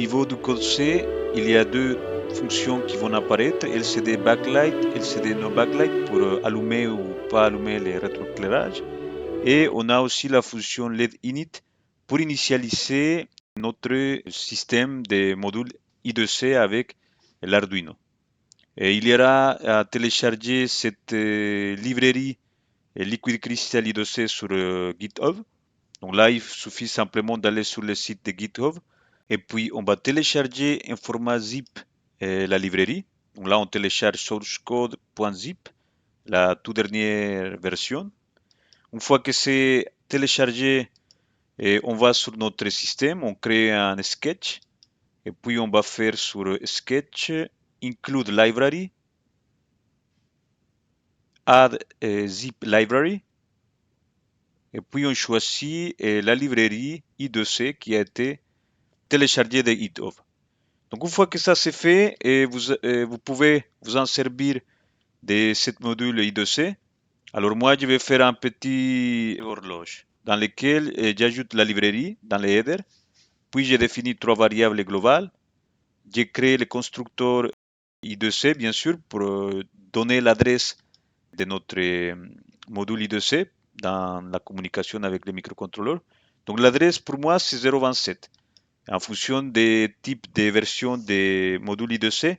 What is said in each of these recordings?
niveau du code C, il y a deux fonctions qui vont apparaître, LCD backlight, LCD no backlight pour allumer ou pas allumer les rétroéclairages. Et on a aussi la fonction LED init pour initialiser notre système de module I2C avec l'Arduino. Et il y aura à télécharger cette librairie Liquid Crystal I2C sur GitHub. Donc là, il suffit simplement d'aller sur le site de GitHub et puis on va télécharger en format zip la librairie. Donc là, on télécharge sourcecode.zip, la toute dernière version. Une fois que c'est téléchargé, on va sur notre système, on crée un sketch et puis on va faire sur sketch include library, add zip library. Et puis on choisit la librairie I2C qui a été téléchargée de GitHub. Donc une fois que ça c'est fait, vous pouvez vous en servir de ce module I2C. Alors moi je vais faire un petit horloge dans lequel j'ajoute la librairie dans les headers. Puis j'ai défini trois variables globales. J'ai créé le constructeur I2C bien sûr pour donner l'adresse de notre module I2C dans la communication avec les microcontrôleurs. Donc l'adresse pour moi c'est 027. En fonction des types de versions des modules I2C,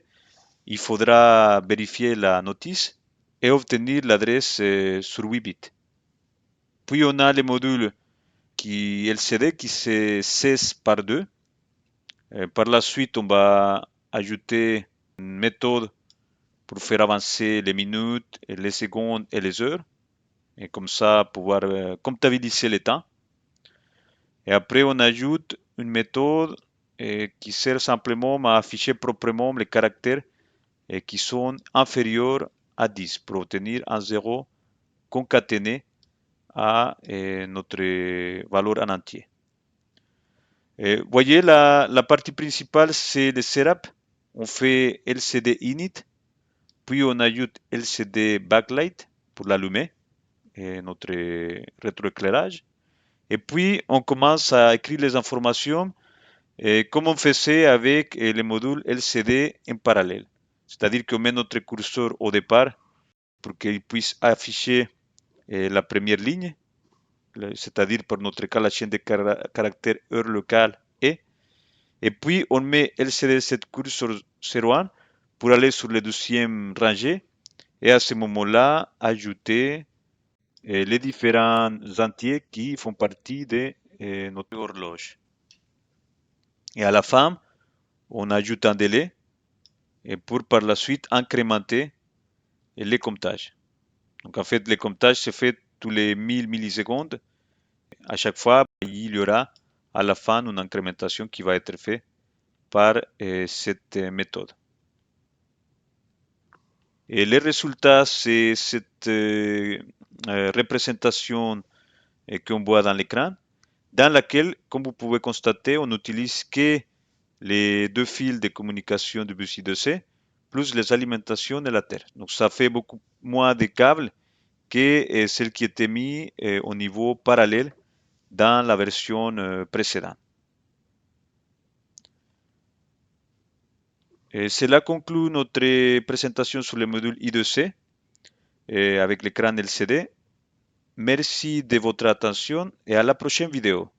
il faudra vérifier la notice et obtenir l'adresse sur 8 bits. Puis on a le module qui LCD qui c'est 16 par 2. Par la suite, on va ajouter une méthode pour faire avancer les minutes, les secondes et les heures. Et comme ça, pouvoir comptabiliser le temps. Et après, on ajoute une méthode qui sert simplement à afficher proprement les caractères qui sont inférieurs à 10 pour obtenir un 0 concaténé à notre valeur en entier. Voyez, la partie principale, c'est le setup. On fait LCD init, puis on ajoute LCD backlight pour l'allumer, notre rétroéclairage. Et puis, on commence à écrire les informations comme on faisait avec le module LCD en parallèle. C'est-à-dire qu'on met notre curseur au départ pour qu'il puisse afficher la première ligne, c'est-à-dire pour notre cas la chaîne de caractères heure locale et puis on met LCD7 curseur 01 pour aller sur le deuxième rangée et à ce moment-là ajouter les différents entiers qui font partie de notre horloge. Et à la fin, on ajoute un délai et pour par la suite incrémenter les comptages. Donc en fait, les comptages se fait tous les 1000 millisecondes. À chaque fois, il y aura à la fin une incrémentation qui va être faite par cette méthode. Et les résultats, c'est cette représentation qu'on voit dans l'écran, dans laquelle, comme vous pouvez constater, on n'utilise que les deux fils de communication du bus I2C, plus les alimentations de la Terre. Donc ça fait beaucoup moins de câbles que celle qui était mise au niveau parallèle dans la version précédente. Et cela conclut notre présentation sur le module I2C avec l'écran LCD. Merci de votre attention et à la prochaine vidéo.